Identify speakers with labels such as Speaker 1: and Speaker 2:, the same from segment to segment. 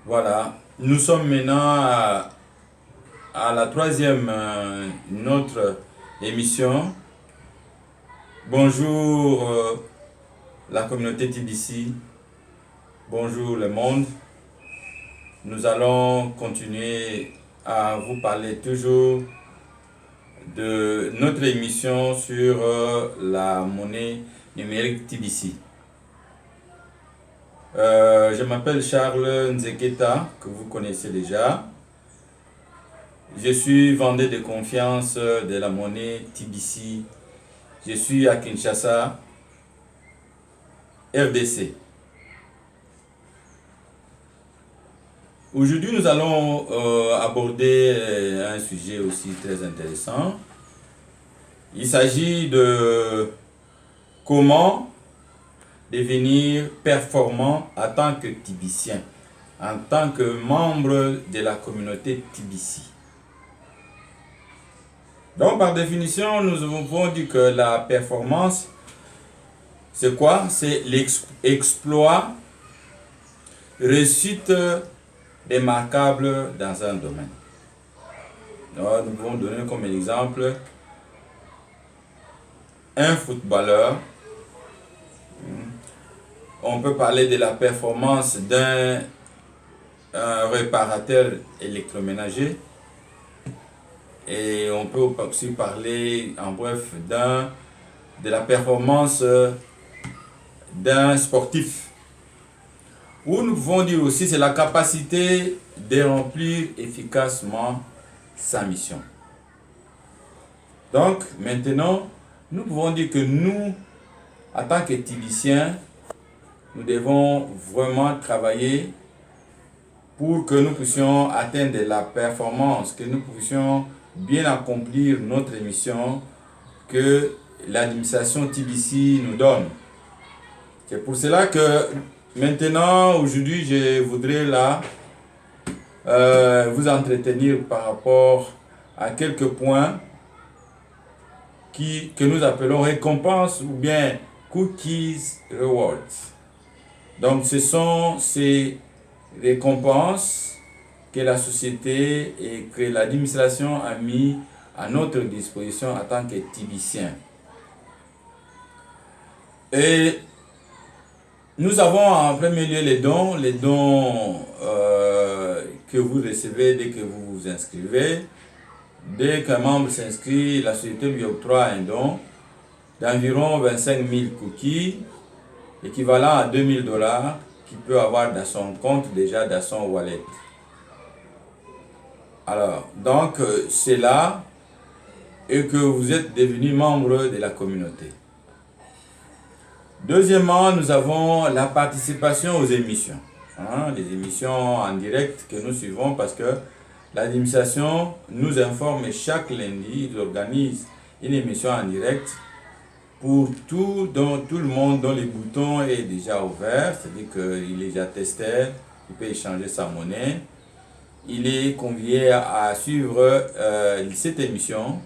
Speaker 1: Voilà, nous sommes maintenant à la troisième notre émission. Bonjour la communauté TBC, bonjour le monde. Nous allons continuer à vous parler toujours de notre émission sur la monnaie numérique TBC. Je m'appelle Charles Nzeketa, que vous connaissez déjà. Je suis vendeur de confiance de la monnaie TBC. Je suis à Kinshasa, RDC. Aujourd'hui, nous allons aborder un sujet aussi très intéressant. Il s'agit de comment devenir performant en tant que tibicien, en tant que membre de la communauté TBC. Donc, par définition, nous avons dit que la performance, c'est quoi? C'est l'exploit, réussite remarquable dans un domaine. Alors, nous pouvons donner comme exemple un footballeur. On peut parler de la performance d'un réparateur électroménager. Et on peut aussi parler, en bref, de la performance d'un sportif. Ou nous pouvons dire aussi c'est la capacité de remplir efficacement sa mission. Donc, maintenant, nous pouvons dire que nous, en tant que tibiciens, nous devons vraiment travailler pour que nous puissions atteindre la performance, que nous puissions bien accomplir notre mission que l'administration TBC nous donne. C'est pour cela que maintenant, aujourd'hui, je voudrais là vous entretenir par rapport à quelques points que nous appelons récompenses ou bien cookies rewards. Donc, ce sont ces récompenses que la société et que l'administration a mis à notre disposition en tant que tibiciens. Et nous avons en premier lieu les dons que vous recevez dès que vous vous inscrivez. Dès qu'un membre s'inscrit, la société lui octroie un don d'environ 25 000 cookies, équivalent à 2 000 $, qu'il peut avoir dans son compte déjà dans son wallet. Alors, donc, c'est là et que vous êtes devenu membre de la communauté. Deuxièmement, nous avons la participation aux émissions. Les émissions en direct que nous suivons parce que l'administration nous informe chaque lundi, ils organisent une émission en direct pour tout le monde dont le bouton est déjà ouvert, c'est-à-dire qu'il est déjà testé, il peut échanger sa monnaie. Il est convié à suivre cette émission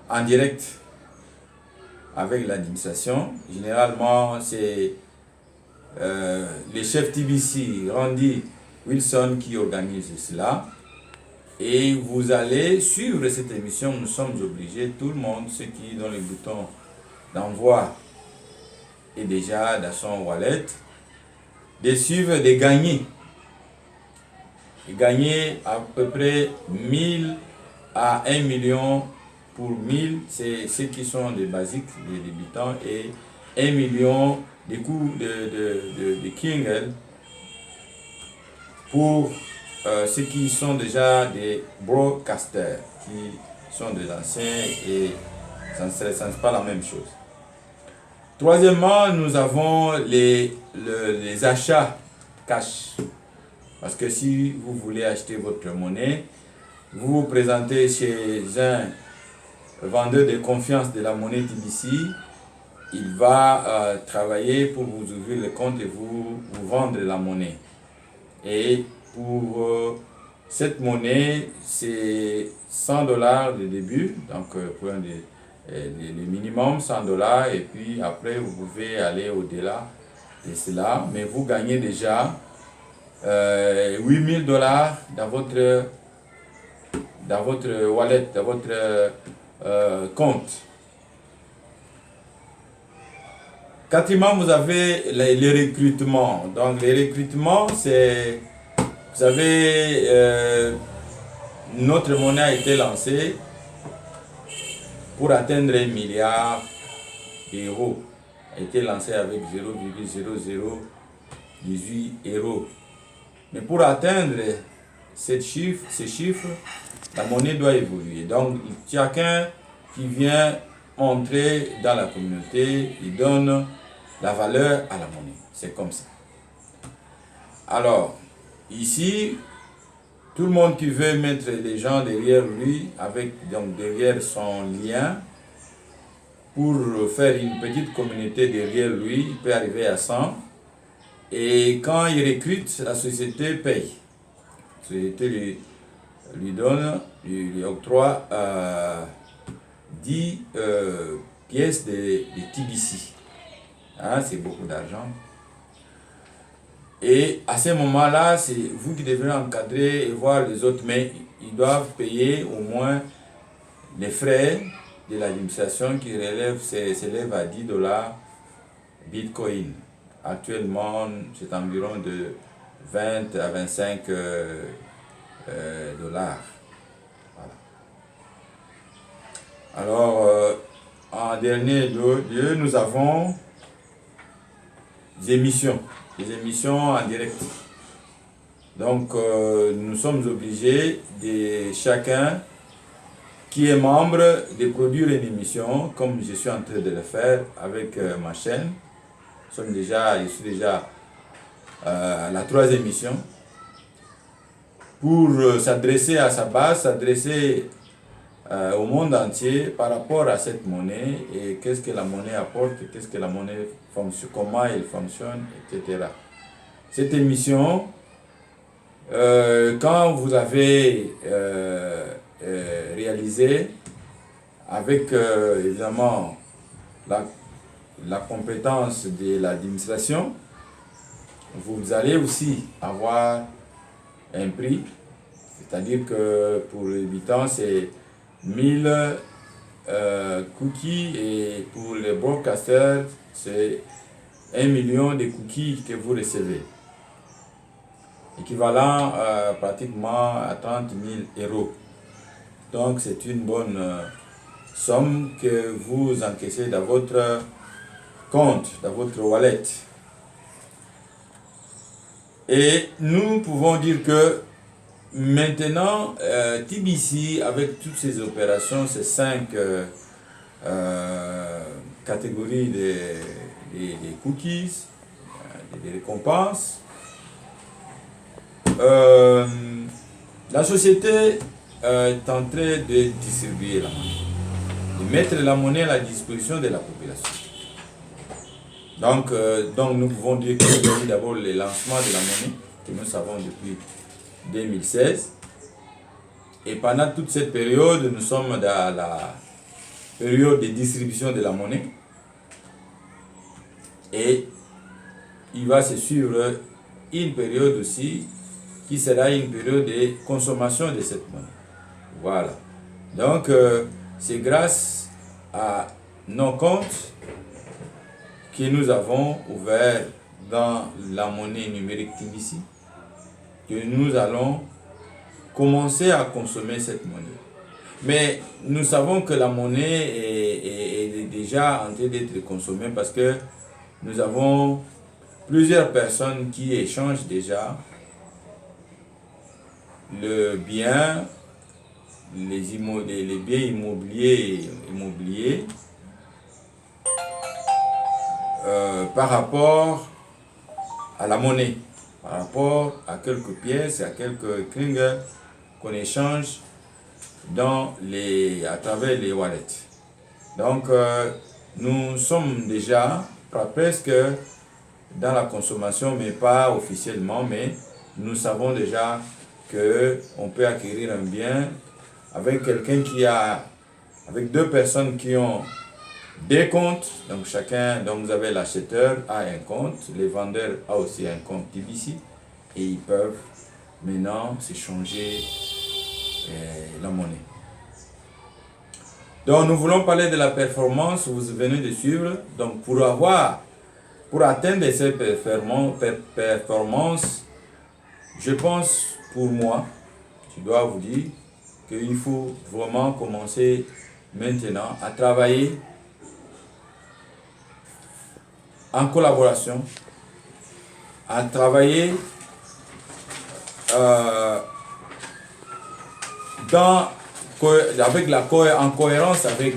Speaker 1: en direct avec l'administration. Généralement, c'est le chef TBC, Randy Wilson, qui organise cela. Et vous allez suivre cette émission. Nous sommes obligés, tout le monde, ceux qui dont le bouton d'envoi est déjà dans son wallet, de suivre, de gagner. Et gagner à peu près 1000 à 1 million pour 1000, c'est ceux qui sont des basiques, des débutants, et 1 million des coûts de Kingle pour ceux qui sont déjà des broadcasters, qui sont des anciens et ça ne pas la même chose. Troisièmement, nous avons les achats cash. Parce que si vous voulez acheter votre monnaie, vous vous présentez chez un vendeur de confiance de la monnaie TBC, il va travailler pour vous ouvrir le compte et vous vendre la monnaie. Et pour cette monnaie, c'est 100 $ de début, donc pour le minimum 100 $, et puis après vous pouvez aller au-delà de cela, mais vous gagnez déjà $8,000 dans votre wallet, dans votre compte. Quatrièmement, vous avez les recrutements. Donc, les recrutements, c'est, vous savez, notre monnaie a été lancée pour atteindre 1 milliard d'euros. A été lancée avec 0,0018 euros. Mais pour atteindre ces chiffres, la monnaie doit évoluer. Donc, chacun qui vient entrer dans la communauté, il donne la valeur à la monnaie. C'est comme ça. Alors, ici, tout le monde qui veut mettre les gens derrière lui, donc derrière son lien, pour faire une petite communauté derrière lui, il peut arriver à 100. Et quand il recrute, la société paye. La société lui donne, lui octroie 10 pièces de TBC. Hein, c'est beaucoup d'argent. Et à ce moment-là, c'est vous qui devez encadrer et voir les autres, mais ils doivent payer au moins les frais de l'administration qui s'élèvent à $10 Bitcoin. Actuellement, c'est environ de 20 à 25 dollars. Voilà. Alors, en dernier lieu, nous avons des émissions en direct. Donc, nous sommes obligés de chacun qui est membre de produire une émission, comme je suis en train de le faire avec ma chaîne. Je suis déjà à la 3e émission, pour s'adresser à sa base, s'adresser au monde entier par rapport à cette monnaie et qu'est-ce que la monnaie apporte, qu'est-ce que la monnaie fonctionne, comment elle fonctionne, etc. Cette émission, quand vous avez réalisé avec évidemment la compétence de l'administration, vous allez aussi avoir un prix, c'est-à-dire que pour les habitants c'est 1000 cookies et pour les broadcasters c'est 1 million de cookies que vous recevez, équivalent pratiquement à 30 000 euros. Donc c'est une bonne somme que vous encaissez dans votre compte, dans votre wallet. Et nous pouvons dire que maintenant, TBC, avec toutes ces opérations, ces 5 catégories des cookies, des récompenses, la société est en train de distribuer la monnaie, de mettre la monnaie à la disposition de la population. Donc nous pouvons dire qu'il y a eu d'abord le lancement de la monnaie, que nous savons depuis 2016. Et pendant toute cette période, nous sommes dans la période de distribution de la monnaie. Et il va se suivre une période aussi qui sera une période de consommation de cette monnaie. Voilà. Donc, c'est grâce à nos comptes que nous avons ouverts dans la monnaie numérique TBC que nous allons commencer à consommer cette monnaie. Mais nous savons que la monnaie est déjà en train d'être consommée parce que nous avons plusieurs personnes qui échangent déjà le bien, les biens immobiliers par rapport à la monnaie, par rapport à quelques pièces, à quelques klingers qu'on échange à travers les wallets. Donc, nous sommes déjà presque dans la consommation, mais pas officiellement, mais nous savons déjà qu'on peut acquérir un bien avec avec 2 personnes qui ont des comptes, donc chacun, donc vous avez l'acheteur a un compte, le vendeur a aussi un compte TBC, et ils peuvent maintenant s'échanger la monnaie. Donc nous voulons parler de la performance, vous venez de suivre. Donc pour atteindre ces performances, je pense pour moi, je dois vous dire qu'il faut vraiment commencer maintenant à travailler en collaboration, à travailler en cohérence avec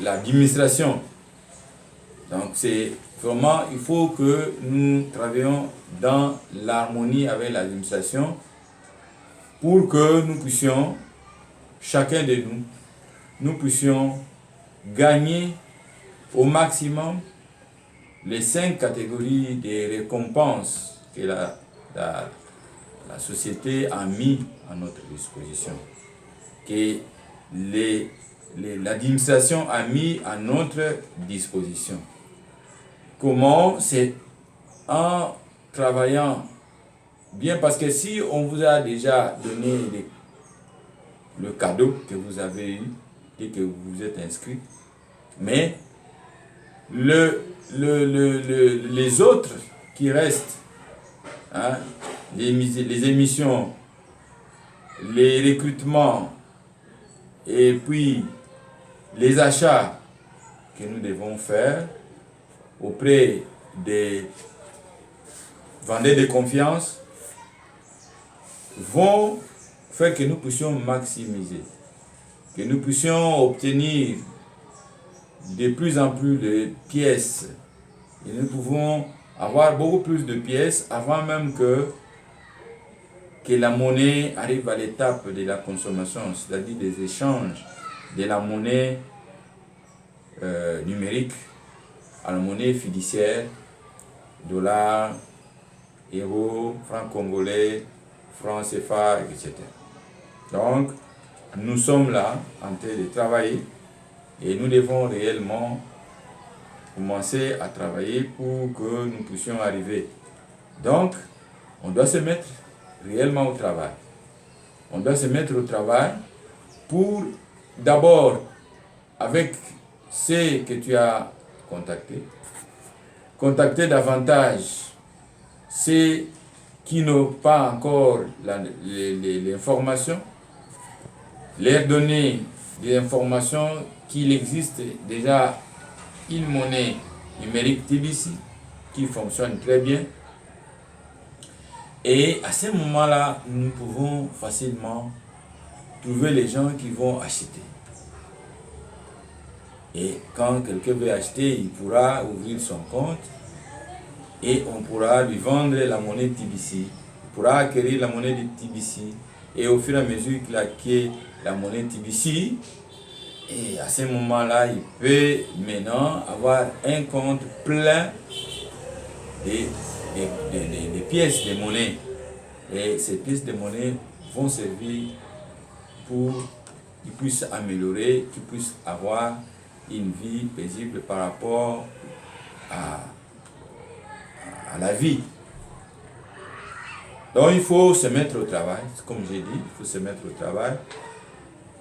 Speaker 1: l'administration. Donc c'est vraiment, il faut que nous travaillions dans l'harmonie avec l'administration pour que nous puissions, chacun de nous puissions gagner au maximum les 5 catégories de récompenses que la société a mis à notre disposition, que l'administration a mis à notre disposition. Comment? C'est en travaillant bien, parce que si on vous a déjà donné le cadeau que vous avez eu et que vous vous êtes inscrit, mais les autres qui restent, hein, les émissions, les recrutements et puis les achats que nous devons faire auprès des vendeurs de confiance vont faire que nous puissions maximiser, que nous puissions obtenir de plus en plus de pièces. Et nous pouvons avoir beaucoup plus de pièces avant même que la monnaie arrive à l'étape de la consommation, c'est-à-dire des échanges de la monnaie numérique à la monnaie fiduciaire, dollars, euros, francs congolais, francs CFA, etc. Donc, nous sommes là en train de travailler et nous devons réellement commencer à travailler pour que nous puissions arriver. Donc, on doit se mettre réellement au travail. On doit se mettre au travail pour d'abord, avec ceux que tu as contacter davantage ceux qui n'ont pas encore l'information, leur donner des informations qu'il existe déjà une monnaie numérique TBC qui fonctionne très bien. Et à ce moment-là, nous pouvons facilement trouver les gens qui vont acheter. Et quand quelqu'un veut acheter, il pourra ouvrir son compte et on pourra lui vendre la monnaie TBC. Il pourra acquérir la monnaie de TBC et au fur et à mesure qu'il acquiert la monnaie TBC, et à ce moment-là, il peut maintenant avoir un compte plein de pièces de monnaie. Et ces pièces de monnaie vont servir pour qu'il puisse améliorer, qu'il puisse avoir une vie paisible par rapport à la vie. Donc il faut se mettre au travail, comme j'ai dit, il faut se mettre au travail.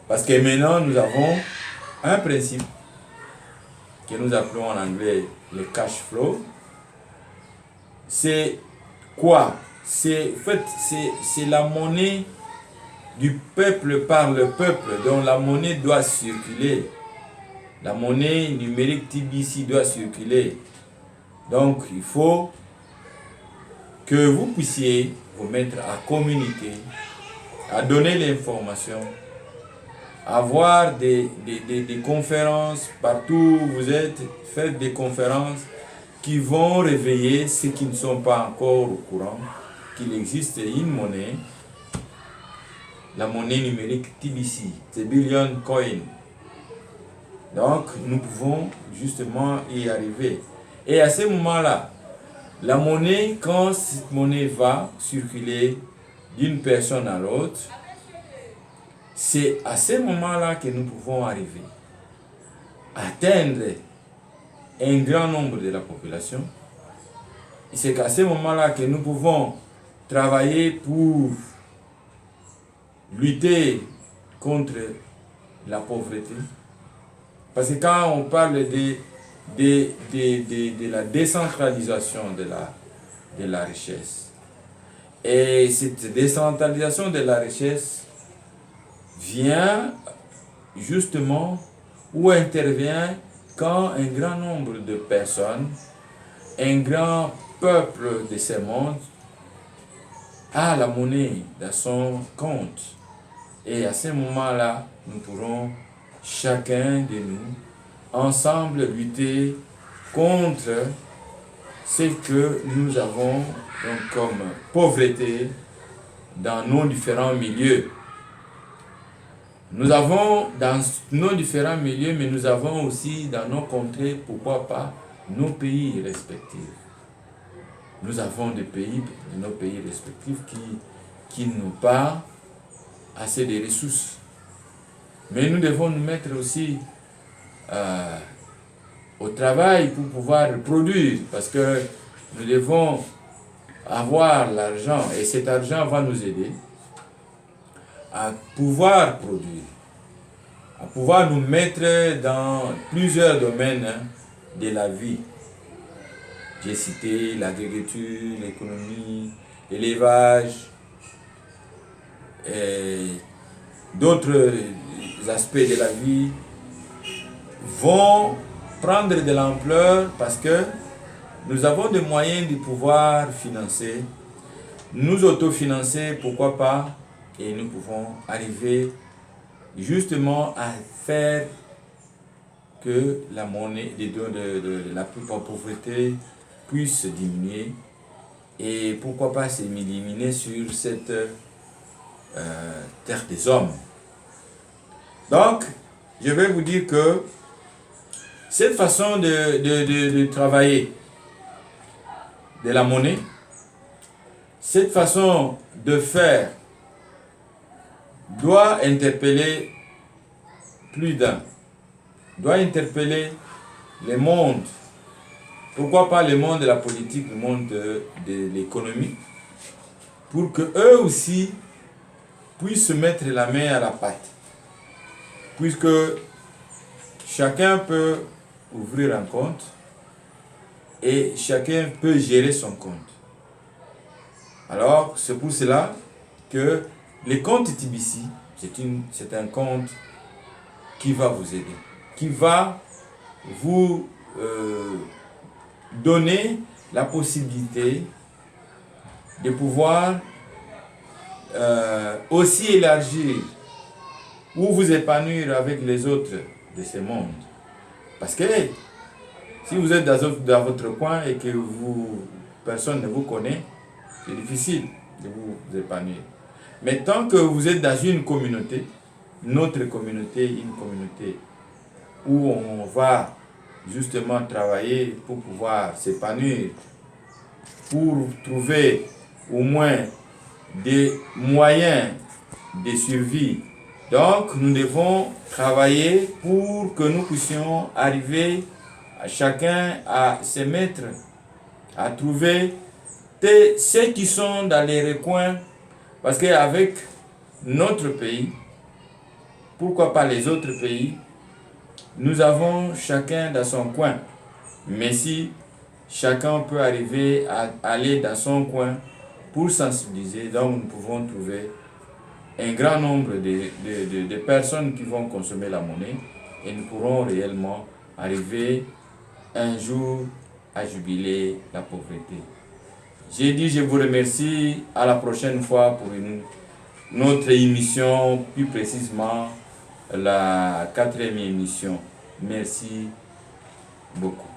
Speaker 1: Parce que maintenant nous avons un principe que nous appelons en anglais le cash flow. C'est quoi? C'est la monnaie du peuple par le peuple, donc la monnaie doit circuler. La monnaie numérique TBC doit circuler. Donc il faut que vous puissiez vous mettre à communiquer, à donner l'information, avoir des conférences partout où vous êtes, faites des conférences qui vont réveiller ceux qui ne sont pas encore au courant qu'il existe une monnaie, la monnaie numérique TBC, c'est Billion Coin. Donc nous pouvons justement y arriver. Et à ce moment-là, la monnaie, quand cette monnaie va circuler d'une personne à l'autre, c'est à ce moment-là que nous pouvons arriver à atteindre un grand nombre de la population c'est qu'à ce moment-là que nous pouvons travailler pour lutter contre la pauvreté. Parce que quand on parle de la décentralisation de la richesse, et cette décentralisation de la richesse vient justement ou intervient quand un grand nombre de personnes, un grand peuple de ce monde a la monnaie dans son compte. Et à ce moment-là, nous pourrons, chacun de nous, ensemble lutter contre ce que nous avons donc, comme pauvreté dans nos différents milieux. Nous avons dans nos différents milieux, mais nous avons aussi dans nos contrées, pourquoi pas, nos pays respectifs. Nous avons des pays, nos pays respectifs qui n'ont pas assez de ressources. Mais nous devons nous mettre aussi au travail pour pouvoir produire, parce que nous devons avoir l'argent, et cet argent va nous aider à pouvoir produire, à pouvoir nous mettre dans plusieurs domaines de la vie. J'ai cité l'agriculture, l'économie, l'élevage, et d'autres aspects de la vie vont prendre de l'ampleur parce que nous avons des moyens de pouvoir financer, nous autofinancer, pourquoi pas, et nous pouvons arriver justement à faire que la monnaie de la pauvreté puisse diminuer et pourquoi pas s'éliminer sur cette terre des hommes. Donc, je vais vous dire que cette façon de travailler de la monnaie, cette façon de faire doit interpeller plus d'un, doit interpeller le monde. Pourquoi pas le monde de la politique, le monde de l'économie, pour que eux aussi puissent mettre la main à la pâte. Puisque chacun peut ouvrir un compte et chacun peut gérer son compte. Alors, c'est pour cela que le compte TBC, c'est un compte qui va vous aider, qui va vous donner la possibilité de pouvoir aussi élargir ou vous épanouir avec les autres de ce monde. Parce que si vous êtes dans votre coin et que personne ne vous connaît, c'est difficile de vous épanouir. Mais tant que vous êtes dans une communauté, notre communauté, une communauté où on va justement travailler pour pouvoir s'épanouir, pour trouver au moins des moyens de survie. Donc, nous devons travailler pour que nous puissions arriver à chacun à se mettre, à trouver ceux qui sont dans les recoins, parce qu'avec notre pays, pourquoi pas les autres pays, nous avons chacun dans son coin. Mais si chacun peut arriver à aller dans son coin pour sensibiliser, donc nous pouvons trouver un grand nombre de personnes qui vont consommer la monnaie et nous pourrons réellement arriver un jour à jubiler la pauvreté. J'ai dit, je vous remercie. À la prochaine fois pour notre émission, plus précisément la 4e émission. Merci beaucoup.